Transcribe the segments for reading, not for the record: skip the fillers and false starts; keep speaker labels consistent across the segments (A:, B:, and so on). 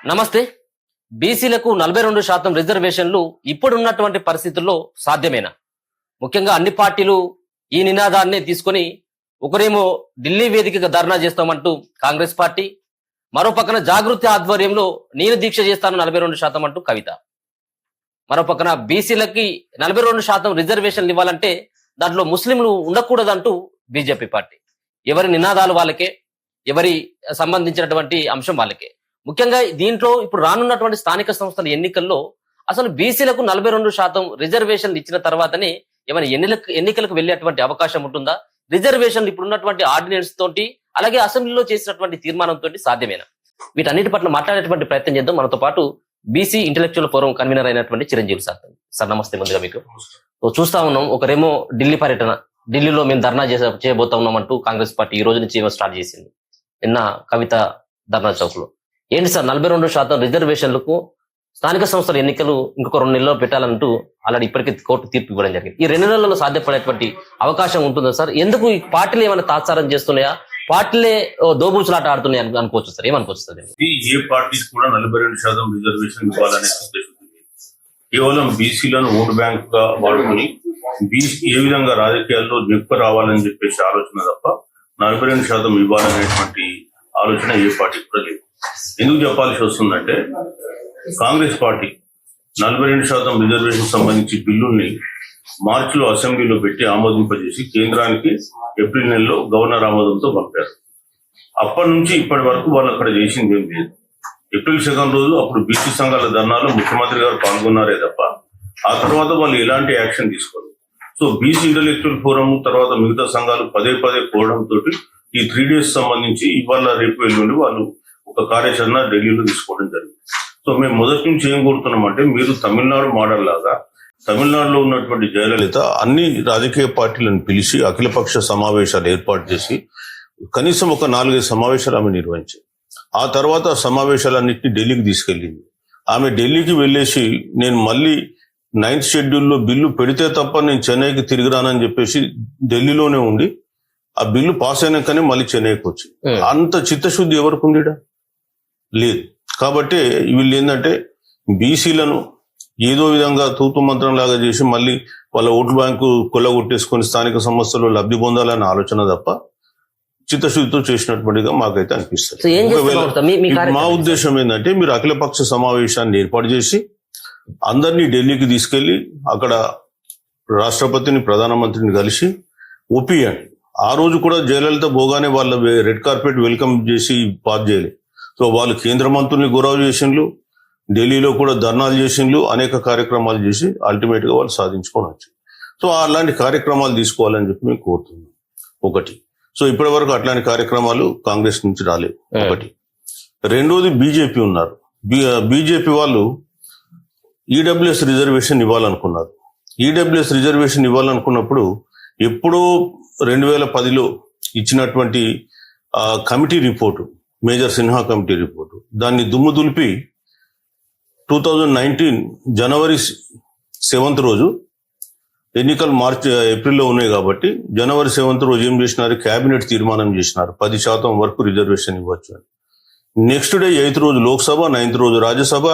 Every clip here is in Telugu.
A: నమస్తే. బీసీలకు 42% రిజర్వేషన్లు ఇప్పుడున్నటువంటి పరిస్థితుల్లో సాధ్యమేనా? ముఖ్యంగా అన్ని పార్టీలు ఈ నినాదాన్ని తీసుకొని ఒకరేమో ఢిల్లీ వేదికగా ధర్నా చేస్తామంటూ కాంగ్రెస్ పార్టీ, మరో పక్కన జాగృతి ఆధ్వర్యంలో నేను దీక్ష చేస్తాను 42% అంటూ కవిత, మరో పక్కన బీసీలకి 42% రిజర్వేషన్లు ఇవ్వాలంటే దాంట్లో ముస్లింలు ఉండకూడదంటూ బీజేపీ పార్టీ. ఎవరి నినాదాలు వాళ్ళకే, ఎవరి సంబంధించినటువంటి అంశం వాళ్ళకే. ముఖ్యంగా దీంట్లో ఇప్పుడు రానున్నటువంటి స్థానిక సంస్థల ఎన్నికల్లో అసలు బీసీలకు 42% రిజర్వేషన్లు ఇచ్చిన తర్వాతనే ఏమైనా ఎన్నికలకు వెళ్ళేటువంటి అవకాశం ఉంటుందా? రిజర్వేషన్లు ఇప్పుడున్నటువంటి ఆర్డినెన్స్ తోటి, అలాగే అసెంబ్లీలో చేసినటువంటి తీర్మానంతో సాధ్యమేనా? వీటన్నిటి పట్ల మాట్లాడేటువంటి ప్రయత్నం చేద్దాం. మనతో పాటు బీసీ ఇంటెలెక్చువల్ ఫోరం కన్వీనర్ అయినటువంటి చిరంజీవి సార్. సార్ నమస్తే. ముందుగా మీకు చూస్తా ఉన్నాం, ఒకరేమో ఢిల్లీ పర్యటన, ఢిల్లీలో మేము ధర్నా చేయబోతా ఉన్నాం అంటూ కాంగ్రెస్ పార్టీ ఈ రోజు నుంచి స్టార్ట్ చేసింది. నిన్న కవిత ధర్నా చౌక్ లో ఏంటి సార్ 42% రిజర్వేషన్లకు స్థానిక సంస్థల ఎన్నికలు ఇంకొక 2 నెలల్లో పెట్టాలంటూ ఆల్రెడీ ఇప్పటికీ కోర్టు తీర్పు ఇవ్వడం జరిగింది. ఈ 2 నెలల్లో సాధ్యపడేటువంటి అవకాశం ఉంటుందా సార్? ఎందుకు ఈ పార్టీలు ఏమైనా తాత్సారం చేస్తున్నాయా, పార్టీలే దోబూచులాట ఆడుతున్నాయి అనుకోవచ్చు సార్? ఏమనుకోవచ్చు సార్?
B: ఏ పార్టీస్ కూడా 42% రిజర్వేషన్ ఇవ్వాలనే ఉద్దేశం కేవలం బీసీలను ఓటు బ్యాంక్ గా వాడుకుని బీసీ ఏ విధంగా రాజకీయాల్లో నిప్పు రావాలని చెప్పేసి ఆలోచన తప్ప 42% ఇవ్వాలనేటువంటి ఆలోచన ఏ పార్టీ కూడా లేదు. ఎందుకు చెప్పాల్సి వస్తుందంటే, కాంగ్రెస్ పార్టీ 42% రిజర్వేషన్ సంబంధించి బిల్లుల్ని మార్చిలో అసెంబ్లీలో పెట్టి ఆమోదింపజేసి కేంద్రానికి ఏప్రిల్ నెలలో గవర్నర్ ఆమోదంతో పంపారు. అప్పటి నుంచి ఇప్పటి వరకు వాళ్ళు అక్కడ చేసింది ఏం లేదు. ఏప్రిల్ 2 రోజు అప్పుడు బీసీ సంఘాల ధర్నాలో ముఖ్యమంత్రి గారు పాల్గొన్నారే తప్ప ఆ తర్వాత వాళ్ళు ఎలాంటి యాక్షన్ తీసుకోలేదు. సో బీసీ ఇంటెలెక్చువల్ ఫోరం తర్వాత మిగతా సంఘాలు పదే కోవడంతో ఈ 3 days సంబంధించి ఇవాళ రేపు ఎల్లుండి వాళ్ళు ఒక కార్యాచరణ ఢిల్లీలో తీసుకోవడం జరిగింది. సో మేము మొదటి నుంచి ఏం కోరుతున్నామంటే, మీరు తమిళనాడు మోడల్ లాగా తమిళనాడులో ఉన్నటువంటి జయలలిత అన్ని రాజకీయ పార్టీలను పిలిచి అఖిలపక్ష సమావేశాలు ఏర్పాటు చేసి కనీసం ఒక 4-5 సమావేశాలు ఆమె నిర్వహించింది. ఆ తర్వాత సమావేశాలన్నింటినీ ఢిల్లీకి తీసుకెళ్ళింది. ఆమె ఢిల్లీకి వెళ్ళేసి నేను మళ్ళీ 9th షెడ్యూల్లో బిల్లు పెడితే తప్ప నేను చెన్నైకి తిరిగి రానని చెప్పేసి ఢిల్లీలోనే ఉండి ఆ బిల్లు పాస్ అయినాకనే మళ్ళీ చెన్నైకి వచ్చి, అంత చిత్తశుద్ధి ఎవరికి ఉందిడా? లేదు. కాబట్టి వీళ్ళు ఏంటంటే బీసీలను ఏదో విధంగా తూతు మంత్రం లాగా చేసి మళ్ళీ వాళ్ళ ఓటు బ్యాంకు కొల్లగొట్టేసుకొని స్థానిక సంస్థలు లబ్ధి పొందాలనే ఆలోచన తప్ప చిత్తశుద్ధితో చేసినటువంటిగా మాకైతే అనిపిస్తుంది. మా ఉద్దేశం ఏంటంటే, మీరు అఖిలపక్ష సమావేశాన్ని ఏర్పాటు చేసి అందరినీ ఢిల్లీకి తీసుకెళ్లి అక్కడ రాష్ట్రపతిని, ప్రధానమంత్రిని కలిసి ఒప్పియండి. ఆ రోజు కూడా జయలలిత పోగానే వాళ్ళ రెడ్ కార్పెట్ వెల్కమ్ చేసి పాస్ చేయలేదు. సో వాళ్ళు కేంద్ర మంత్రుల్ని గౌరవ చేసిండ్లు, ఢిల్లీలో కూడా ధర్నాలు చేసిండ్లు, అనేక కార్యక్రమాలు చేసి అల్టిమేట్ గా వాళ్ళు సాధించుకొని వచ్చారు. సో అలాంటి కార్యక్రమాలు తీసుకోవాలని చెప్పి మేము కోరుతున్నాం. ఒకటి. సో ఇప్పటి వరకు అట్లాంటి కార్యక్రమాలు కాంగ్రెస్ నుంచి రాలేదు. ఒకటి. రెండోది, బీజేపీ ఉన్నారు. బీజేపీ వాళ్ళు ఈడబ్ల్యూఎస్ రిజర్వేషన్ ఇవ్వాలనుకున్నారు. ఈడబ్ల్యూఎస్ రిజర్వేషన్ ఇవ్వాలనుకున్నప్పుడు ఎప్పుడో 2010లో ఇచ్చినటువంటి committee report, major Sinha committee report, దాన్ని దుమ్ము దులిపి 2019 జనవరి 7th రోజు, ఎన్నికలు ఏప్రిల్లో ఉన్నాయి కాబట్టి జనవరి 7th రోజు ఏం చేసినారు? కేబినెట్ తీర్మానం చేసినారు 10% వరకు రిజర్వేషన్ ఇవ్వచ్చు అని. నెక్స్ట్ డే 8th రోజు లోక్సభ, 9th రోజు రాజ్యసభ,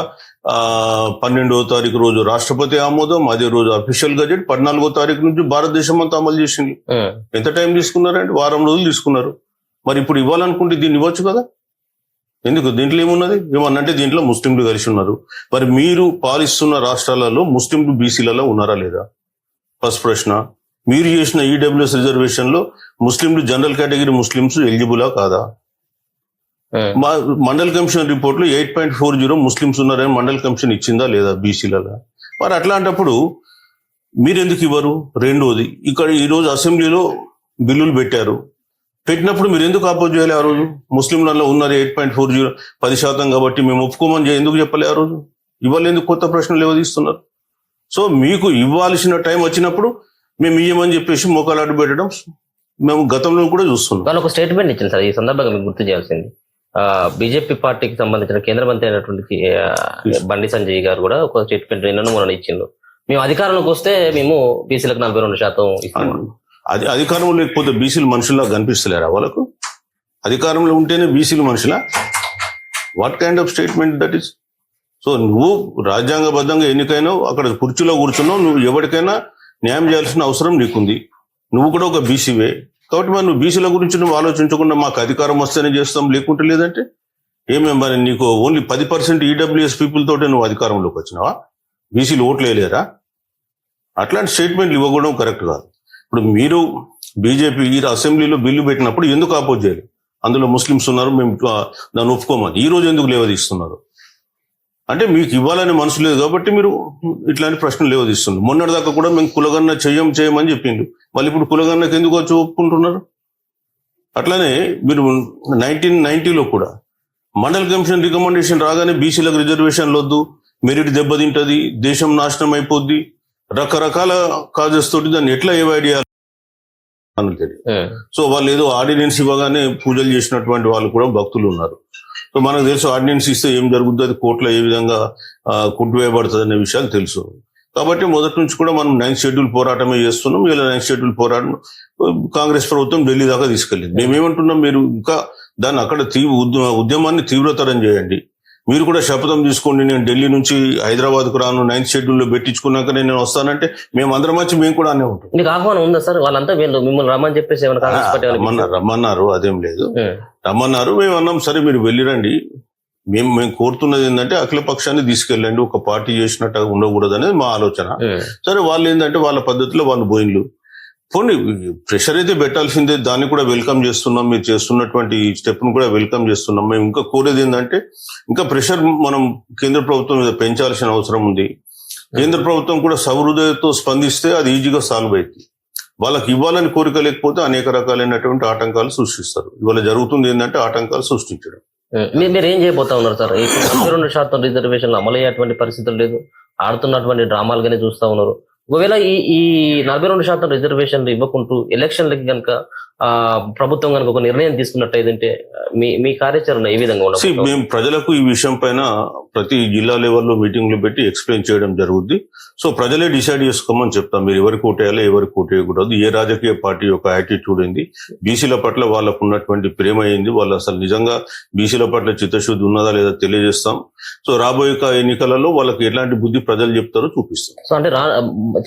B: 12వ తారీఖు రోజు రాష్ట్రపతి ఆమోదం, అదే రోజు అఫీషియల్ గజెట్, 14వ తారీఖు నుంచి భారతదేశం అంతా అమలు చేసింది. ఎంత టైం తీసుకున్నారంటే 10 రోజులు తీసుకున్నారు. మరి ఇప్పుడు ఇవ్వాలనుకుంటే దీన్ని ఇవ్వచ్చు కదా? ఎందుకు? దీంట్లో ఏమున్నది? ఏమన్నంటే దీంట్లో ముస్లింలు కలిసి ఉన్నారు. మరి మీరు పాలిస్తున్న రాష్ట్రాలలో ముస్లింలు బీసీలలో ఉన్నారా లేదా? ఫస్ట్ ప్రశ్న. మీరు చేసిన ఈడబ్ల్యూఎస్ రిజర్వేషన్ లో ముస్లింలు, జనరల్ కేటగిరీ ముస్లింస్ ఎలిజిబులా కాదా? మండల్ కమిషన్ రిపోర్ట్ లో 8.40 ముస్లింస్ ఉన్నారని మండల్ కమిషన్ ఇచ్చిందా లేదా బీసీలలో? మరి అట్లాంటప్పుడు మీరు ఎందుకు ఇవ్వరు? రెండోది, ఇక్కడ ఈ రోజు అసెంబ్లీలో బిల్లులు పెట్టినప్పుడు మీరు ఎందుకు అపోజ్ చేయాలి? ఆ రోజు ముస్లింలలో ఉన్నది 8.40 10% కాబట్టి మేము ఒప్పుకోమని ఎందుకు చెప్పలే? ఆ రోజు ఇవ్వలేందుకు కొత్త ప్రశ్నలు ఏవదీస్తున్నారు? సో మీకు ఇవ్వాల్సిన టైం వచ్చినప్పుడు మేము ఇయ్యమని చెప్పేసి మోకాలాట పెట్టడం మేము గతంలో కూడా చూస్తున్నాం.
A: వాళ్ళు ఒక స్టేట్మెంట్ ఇచ్చింది సార్. ఈ సందర్భంగా మీకు గుర్తు చేయాల్సింది, బీజేపీ పార్టీకి సంబంధించిన కేంద్ర మంత్రి అయినటువంటి బండి సంజయ్ గారు కూడా ఒక స్టేట్మెంట్ మొన్న ఇచ్చిండు. మేము అధికారంలోకి వస్తే మేము బీసీలకు 42% ఇస్తాము.
B: అది అధికారంలో లేకపోతే బీసీలు మనుషుల్లా కనిపిస్తలేరా వాళ్ళకు? అధికారంలో ఉంటేనే బీసీలు మనుషులా? What kind of statement that is? So నువ్వు రాజ్యాంగబద్ధంగా ఎన్నికైనా అక్కడ కుర్చీలో కూర్చున్నావు, నువ్వు ఎవరికైనా న్యాయం చేయాల్సిన అవసరం నీకుంది. నువ్వు కూడా ఒక బీసీవే కాబట్టి మరి నువ్వు బీసీల గురించి నువ్వు ఆలోచించకుండా మాకు అధికారం వస్తేనే చేస్తాం లేకుంటే లేదంటే ఏమేం మరి నీకు ఓన్లీ 10% ఈడబ్ల్యూఎస్ పీపుల్ తోటే నువ్వు అధికారంలోకి వచ్చినావా? బీసీలు ఓట్లు వేయలేరా? అట్లాంటి స్టేట్మెంట్లు ఇవ్వకూడడం కరెక్ట్ కాదు. ఇప్పుడు మీరు బీజేపీ ఈ అసెంబ్లీలో బిల్లు పెట్టినప్పుడు ఎందుకు ఆపోజ్ చేయాలి? అందులో ముస్లిమ్స్ ఉన్నారు, మేము దాన్ని ఒప్పుకోమని ఈ రోజు ఎందుకు లేవదీస్తున్నారు? అంటే మీకు ఇవ్వాలని మనసు లేదు కాబట్టి మీరు ఇట్లాంటి ప్రశ్నలు లేవదీస్తున్నారు. మొన్నటిదాకా కూడా మేము కులగన్న చేయమని చెప్పిండు, మళ్ళీ ఇప్పుడు కులగన్నకి ఎందుకు వచ్చి ఒప్పుకుంటున్నారు? అట్లానే మీరు 1990లో కూడా మండల్ కమిషన్ రికమెండేషన్ రాగానే బీసీలకు రిజర్వేషన్లు వద్దు, మెరిట్ దెబ్బతింటది, దేశం నాశనం అయిపోద్ది, రకరకాల కాజెస్ తోటి దాన్ని ఎట్లా అవాయిడ్ చేయాలి తెలియదు. సో వాళ్ళు ఏదో ఆర్డినెన్స్ ఇవ్వగానే పూజలు చేసినటువంటి వాళ్ళు కూడా భక్తులు ఉన్నారు. సో మనకు తెలుసు ఆర్డినెన్స్ ఇస్తే ఏం జరుగుతుంది, అది కోర్టులో ఏ విధంగా కొట్టివేయబడుతుంది అనే విషయాలు తెలుసు. కాబట్టి మొదటి నుంచి కూడా మనం 9th షెడ్యూల్ పోరాటమే చేస్తున్నాం. ఇలా 9th షెడ్యూల్ పోరాటం కాంగ్రెస్ ప్రభుత్వం ఢిల్లీ దాకా తీసుకెళ్ళింది. మేమేమంటున్నాం, మీరు ఇంకా దాన్ని అక్కడ ఉద్యమాన్ని తీవ్రతరం చేయండి. మీరు కూడా శపథం తీసుకోండి, నేను ఢిల్లీ నుంచి హైదరాబాద్కు రాను, 9th షెడ్యూల్లో పెట్టించుకున్నాక నేను వస్తానంటే మేము అందరం వచ్చి మేము కూడా అనే ఉంటాం.
A: మీకు ఆహ్వానం ఉందా సార్? వాళ్ళంతా మిమ్మల్ని రమ్మని చెప్పేసి
B: రమ్మన్నారు, అదేం లేదు, రమ్మన్నారు. మేము అన్నాం సరే మీరు వెళ్ళిరండి. మేము కోరుతున్నది ఏంటంటే అఖిల పక్షాన్ని తీసుకెళ్ళండి, ఒక పార్టీ చేసినట్టు ఉండకూడదు అనేది మా ఆలోచన. సరే వాళ్ళు ఏంటంటే వాళ్ళ పద్ధతిలో వాళ్ళు పోయిన్లు. పోనీ ప్రెషర్ అయితే పెట్టాల్సిందే, దాన్ని కూడా వెల్కమ్ చేస్తున్నాం. మీరు చేస్తున్నటువంటి స్టెప్ ను కూడా వెల్కమ్ చేస్తున్నాం. మేము ఇంకా కోరేది ఏంటంటే ఇంకా ప్రెషర్ మనం కేంద్ర ప్రభుత్వం మీద పెంచాల్సిన అవసరం ఉంది. కేంద్ర ప్రభుత్వం కూడా సహృదయతో స్పందిస్తే అది ఈజీగా సాల్వ్ అవుతుంది. వాళ్ళకి ఇవ్వాలని కోరిక లేకపోతే అనేక రకాలైనటువంటి ఆటంకాలు సృష్టిస్తారు. ఇవాళ జరుగుతుంది ఏంటంటే ఆటంకాలు సృష్టించడం.
A: మీరు ఏం చేయబోతా ఉన్నారు సార్? ఇప్పుడు 42% రిజర్వేషన్లు అమలు అయ్యేటువంటి పరిస్థితులు లేదు, ఆడుతున్నటువంటి డ్రామాలుగానే చూస్తా ఉన్నారు. ఒకవేళ ఈ 42% రిజర్వేషన్లు ఇవ్వకుంటూ ఎలక్షన్లకి కనుక ప్రభుత్వం కనుక ఒక నిర్ణయం తీసుకున్నట్టయితే మీ కార్యాచరణ ఏ విధంగా ఉండదు?
B: మేము ప్రజలకు ఈ విషయం పైన ప్రతి జిల్లా లెవెల్లో మీటింగ్లు పెట్టి ఎక్స్ప్లెయిన్ చేయడం జరుగుద్ది. సో ప్రజలే డిసైడ్ చేసుకోమని చెప్తాం. మీరు ఎవరికి ఓటేయాలో ఎవరికి ఓటేయకూడదు, ఏ రాజకీయ పార్టీ యొక్క యాటిట్యూడ్ ఏంది, బీసీల పట్ల వాళ్ళకు ఉన్నటువంటి ప్రేమ ఏంది, వాళ్ళు అసలు నిజంగా బీసీల పట్ల చిత్తశుద్ధి ఉన్నదా లేదా తెలియజేస్తాం. సో రాబోయే ఎన్నికలలో వాళ్ళకి ఎలాంటి బుద్ధి ప్రజలు చెప్తారో చూపిస్తాం.
A: సో అంటే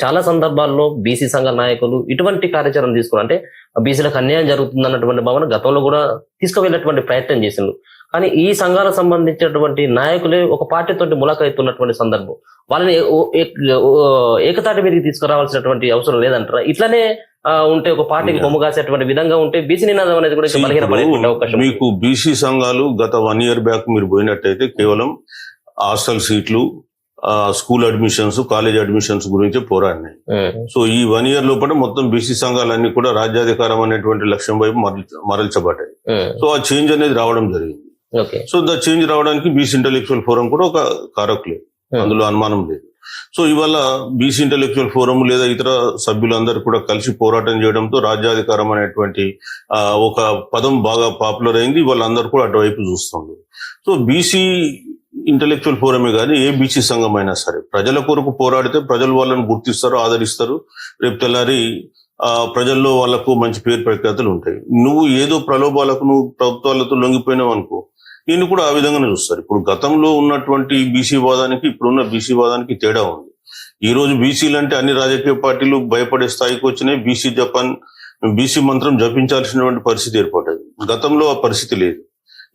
A: చాలా సందర్భాల్లో బీసీ సంఘ నాయకులు ఇటువంటి కార్యాచరణ తీసుకున్నారు. అంటే బీసీలకు అన్యాయం జరుగుతుంది అన్నటువంటి భావన గతంలో కూడా తీసుకువెళ్ళేటువంటి ప్రయత్నం చేసిండ్రు. కానీ ఈ సంఘాలకు సంబంధించినటువంటి నాయకులే ఒక పార్టీతోటి ములాఖైతున్నటువంటి సందర్భం, వాళ్ళని ఏకతాటి మీదకి తీసుకురావాల్సినటువంటి అవసరం లేదంటారా? ఇట్లానే ఉంటే ఒక పార్టీకి కొమ్ము కాసేటువంటి విధంగా ఉంటే బీసీ నినాదం అనేది కూడా బలహీనపడే అవకాశం.
B: మీకు బీసీ సంఘాలు గత 1 year బ్యాక్ మీరు పోయినట్టయితే కేవలం హాస్టల్ సీట్లు, స్కూల్ అడ్మిషన్స్, కాలేజ్ అడ్మిషన్స్ గురించి పోరాడినాయి. సో ఈ 1 year లోపల మొత్తం బీసీ సంఘాలన్నీ కూడా రాజ్యాధికారం అనేటువంటి లక్ష్యం వైపు మరల్చబడ్డాయి. సో ఆ చేంజ్ అనేది రావడం జరిగింది. సో ద చేంజ్ రావడానికి బీసీ ఇంటలెక్చువల్ ఫోరం కూడా ఒక కారకులే, అందులో అనుమానం లేదు. సో ఇవాళ బీసీ ఇంటలెక్చువల్ ఫోరం లేదా ఇతర సభ్యులందరూ కూడా కలిసి పోరాటం చేయడంతో రాజ్యాధికారం అనేటువంటి ఒక పదం బాగా పాపులర్ అయింది. వాళ్ళందరూ కూడా అటువైపు చూస్తుంది. సో బీసీ ఇంటలెక్చువల్ ఫోరమే కానీ ఏ బీసీ సంఘం అయినా సరే ప్రజల కొరకు పోరాడితే ప్రజలు వాళ్ళని గుర్తిస్తారు, ఆదరిస్తారు. రేపు తెల్లారి ప్రజల్లో వాళ్లకు మంచి పేరు ప్రఖ్యాతులు ఉంటాయి. నువ్వు ఏదో ప్రలోభాలకు నువ్వు ప్రభుత్వాలతో లొంగిపోయినావు అనుకో, నేను కూడా ఆ విధంగానే చూస్తారు. ఇప్పుడు గతంలో ఉన్నటువంటి బీసీ వాదానికి ఇప్పుడున్న బీసీ వాదానికి తేడా ఉంది. ఈ రోజు బీసీలు అంటే అన్ని రాజకీయ పార్టీలు భయపడే స్థాయికి వచ్చినాయి. బీసీ మంత్రం జపించాల్సినటువంటి పరిస్థితి ఏర్పడ్డది. గతంలో ఆ పరిస్థితి లేదు.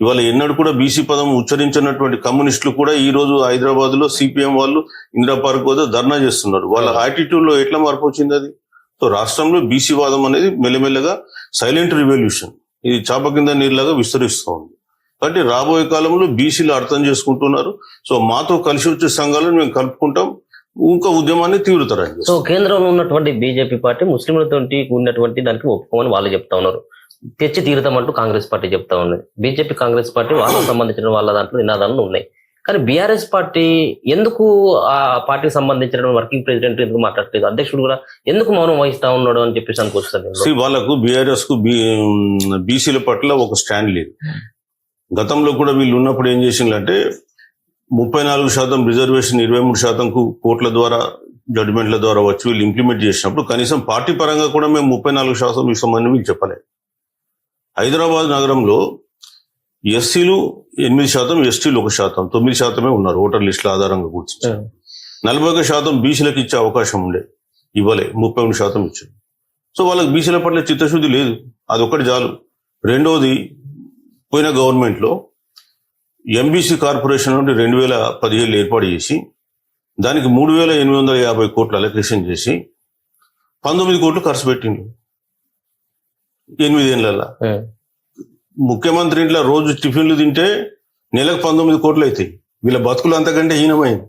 B: ఇవాళ ఎన్నడూ కూడా బీసీ పదం ఉచ్చరించినటువంటి కమ్యూనిస్టులు కూడా ఈ రోజు హైదరాబాద్ లో సిపిఎం వాళ్ళు ఇందిరా పార్క్ వద్ద ధర్నా చేస్తున్నారు. వాళ్ళ యాటిట్యూడ్ లో ఎట్లా మార్పు వచ్చింది అది? సో రాష్ట్రంలో బీసీ వాదం అనేది మెల్లమెల్లగా సైలెంట్ రివల్యూషన్, ఇది చాప కింద నీరులాగా విస్తరిస్తూ ఉంది. కాబట్టి రాబోయే కాలంలో బీసీలు అర్థం చేసుకుంటున్నారు. సో మాతో కలిసి వచ్చే సంఘాలను మేము కలుపుకుంటాం, ఇంకా ఉద్యమాన్ని తీవ్రతరం.
A: సో కేంద్రంలో ఉన్నటువంటి బీజేపీ పార్టీ ముస్లింలతో ఉన్నటువంటి దానికి ఒప్పుకోమని వాళ్ళు చెప్తా ఉన్నారు, తెచ్చి తీరుతామంటూ కాంగ్రెస్ పార్టీ చెప్తా ఉన్నది. బీజేపీ కాంగ్రెస్ పార్టీ వాళ్ళకు సంబంధించిన వాళ్ళ దాంట్లో నినాదాలు ఉన్నాయి. కానీ బీఆర్ఎస్ పార్టీ ఎందుకు ఆ పార్టీకి సంబంధించిన వర్కింగ్ ప్రెసిడెంట్ ఎందుకు మాట్లాడలేదు, అధ్యక్షుడు కూడా ఎందుకు మౌనం వహిస్తా ఉన్నాడు అని చెప్పేసి అనుకొస్తుంది.
B: వాళ్ళకు బీఆర్ఎస్ కు బీసీల పట్ల ఒక స్టాండ్ లేదు. గతంలో కూడా వీళ్ళు ఉన్నప్పుడు ఏం చేసిందంటే 34% రిజర్వేషన్ 23% కోర్టుల ద్వారా జడ్జిమెంట్ల ద్వారా వచ్చి వీళ్ళు ఇంప్లిమెంట్ చేసినప్పుడు కనీసం పార్టీ పరంగా కూడా మేము 34% ఇస్తామని వీళ్ళు చెప్పలేదు. హైదరాబాద్ నగరంలో ఎస్సీలు 8%, ఎస్టీలు 1%, 9% ఉన్నారు ఓటర్ లిస్టుల ఆధారంగా కూర్చుని. 41% బీసీలకు ఇచ్చే అవకాశం ఉండే, ఇవ్వలే, 31% ఇచ్చారు. సో వాళ్ళకి బీసీల పట్ల చిత్తశుద్ధి లేదు, అదొక్కటి చాలు. రెండోది, పోయిన గవర్నమెంట్ లో ఎంబీసీ కార్పొరేషన్ నుండి 2017 ఏర్పాటు చేసి దానికి 3,850 కోట్లు అలొకేషన్ చేసి 19 కోట్లు ఖర్చు పెట్టిండు 8 ఏళ్లలో. ముఖ్యమంత్రి ఇంట్లో రోజు టిఫిన్లు తింటే నెలకు 19 కోట్లు అవుతాయి. వీళ్ళ బతుకులు అంతకంటే హీనమైంది.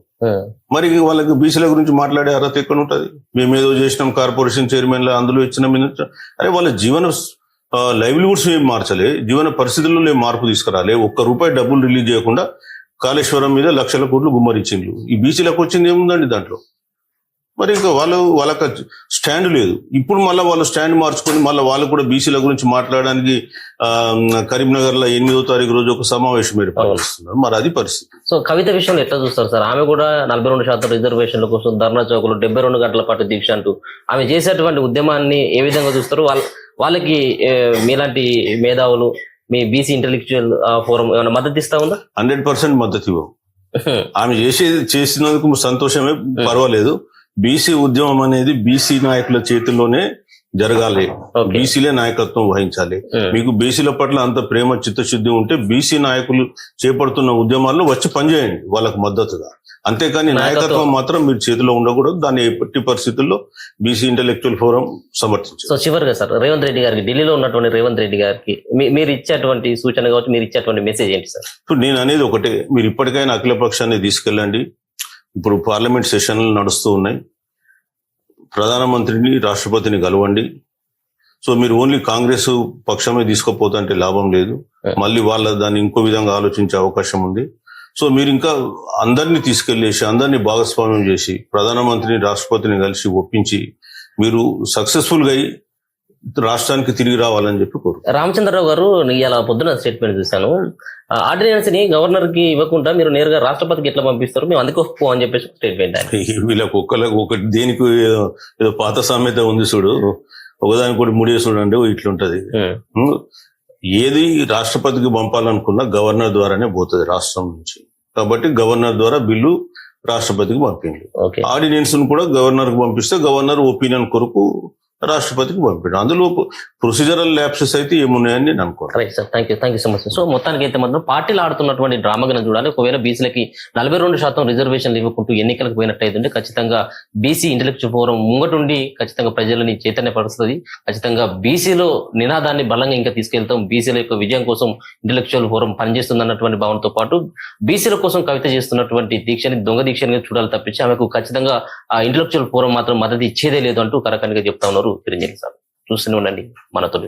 B: మరి వాళ్ళకి బీసీల గురించి మాట్లాడే అర్హత ఎక్కడ ఉంటుంది? మేమేదో చేసినాం, కార్పొరేషన్ చైర్మన్లు అందులో ఇచ్చిన అరే వాళ్ళ జీవన లైవ్లీహుడ్స్ ఏం మార్చలే, జీవన పరిస్థితుల్లో ఏం మార్పు తీసుకురాలే. ₹1 డబ్బులు రిలీజ్ చేయకుండా కాళేశ్వరం మీద లక్షల కోట్లు గుమ్మరించిండ్రు. ఈ బీసీలకు వచ్చింది ఏముందండి దాంట్లో? మరి ఇంకా వాళ్ళకి స్టాండ్ లేదు. ఇప్పుడు మళ్ళీ వాళ్ళు స్టాండ్ మార్చుకొని మళ్ళీ వాళ్ళు కూడా బీసీల గురించి మాట్లాడడానికి కరీంనగర్ లో 8వ తారీఖు రోజు ఒక సమావేశం ఏర్పాటు చేస్తున్నారు. మరి అది పరిస్థితి.
A: సో కవిత విషయంలో ఎట్లా చూస్తారు సార్? ఆమె కూడా 42% రిజర్వేషన్ల కోసం ధర్నా చౌకలు 72 గంటల పాటు దీక్ష అంటూ ఆమె చేసేటువంటి ఉద్యమాన్ని ఏ విధంగా చూస్తారు? వాళ్ళకి మీలాంటి మేధావులు, మీ బీసీ ఇంటెలెక్చువల్ ఫోరం ఏమైనా మద్దతు ఇస్తా ఉందా?
B: 100% మద్దతు ఇవ్వం. ఆమె చేసినందుకు సంతోషమే, పర్వాలేదు. బీసీ ఉద్యమం అనేది బీసీ నాయకుల చేతుల్లోనే జరగాలి, బీసీలే నాయకత్వం వహించాలి. మీకు బీసీల పట్ల అంత ప్రేమ చిత్తశుద్ధి ఉంటే బీసీ నాయకులు చేపడుతున్న ఉద్యమాల్లో వచ్చి పనిచేయండి వాళ్ళకు మద్దతుగా. అంతేకాని నాయకత్వం మాత్రం మీరు చేతిలో ఉండకూడదు. దాన్ని ఎట్టి పరిస్థితుల్లో బీసీ ఇంటెలెక్చువల్ ఫోరం సమర్థించారు.
A: సో చివరిగా సార్, రేవంత్ రెడ్డి గారికి, ఢిల్లీలో ఉన్నటువంటి రేవంత్ రెడ్డి గారికి మీరు ఇచ్చేటువంటి సూచన కావచ్చు, మీరు ఇచ్చేటువంటి మెసేజ్ ఏంటి సార్?
B: ఇప్పుడు నేను అనేది ఒకటే, మీరు ఇప్పటికైనా అఖిల పక్షాన్ని తీసుకెళ్ళండి. ఇప్పుడు పార్లమెంట్ సెషన్లు నడుస్తూ ఉన్నాయి. ప్రధానమంత్రిని, రాష్ట్రపతిని కలవండి. సో మీరు ఓన్లీ కాంగ్రెస్ పక్షమే తీసుకోపోతుంటే లాభం లేదు. మళ్ళీ వాళ్ళ దాన్ని ఇంకో విధంగా ఆలోచించే అవకాశం ఉంది. సో మీరు ఇంకా అందరినీ తీసుకెళ్లేసి అందరినీ భాగస్వామ్యం చేసి ప్రధానమంత్రిని, రాష్ట్రపతిని కలిసి ఒప్పించి మీరు సక్సెస్ఫుల్ గా రాష్ట్రానికి తిరిగి రావాలని చెప్పి కోరు.
A: రామచంద్రరావు గారు ఇలా పొద్దున స్టేట్మెంట్ చూశాను, ఆర్డినెన్స్ ని గవర్నర్ కి ఇవ్వకుండా మీరు నేరుగా రాష్ట్రపతికి ఎట్లా పంపిస్తారు, మేము అందుకు ఒప్పుకో అని చెప్పేసి స్టేట్మెంట్.
B: వీళ్ళకి ఒకటి దేనికి ఏదో పాత సామెత ఉంది చూడు, ఒకదానికి కూడా ముడేసుడు అంటే ఇట్లుంటది. ఏది రాష్ట్రపతికి పంపాలనుకున్నా గవర్నర్ ద్వారానే పోతుంది రాష్ట్రం నుంచి. కాబట్టి గవర్నర్ ద్వారా బిల్లు రాష్ట్రపతికి పంపింది. ఆర్డినెన్స్ ను కూడా గవర్నర్ కి పంపిస్తే గవర్నర్ ఒపీనియన్ కొరకు రాష్ట్రపతికి పంపాడు. అందులో ప్రొసీజరల్ ల్యాప్సెస్ అయితే ఏమున్నాయని నేను అనుకోను.
A: Right sir, thank you so much. So మొత్తానికి అయితే మాత్రం పార్టీలు ఆడుతున్నటువంటి డ్రామాగా చూడాలి. ఒకవేళ బీసీలకి 42% రిజర్వేషన్లు ఇవ్వకుంటూ ఎన్నికలకు పోయినట్టయితే ఖచ్చితంగా బీసీ ఇంటెలెక్చువల్ ఫోరం ముంగటుండి ఖచ్చితంగా ప్రజలని చైతన్యపరుస్తుంది. ఖచ్చితంగా బీసీలో నినాదాన్ని బలంగా ఇంకా తీసుకెళ్తాం. బీసీల యొక్క విజయం కోసం ఇంటెలెక్చువల్ ఫోరం పనిచేస్తుంది అన్నటువంటి భావనతో పాటు బీసీల కోసం కవిత చేస్తున్నటువంటి దీక్షని దొంగ దీక్షని చూడాలి తప్పించి ఆమెకు ఖచ్చితంగా ఆ ఇంటెలెక్చువల్ ఫోరం మాత్రం మద్దతు ఇచ్చేదే లేదు అంటూ కరకండిగా చెప్తా ఉన్నారు చిరంజీవి సార్. చూస్తూనే ఉండండి మనతో.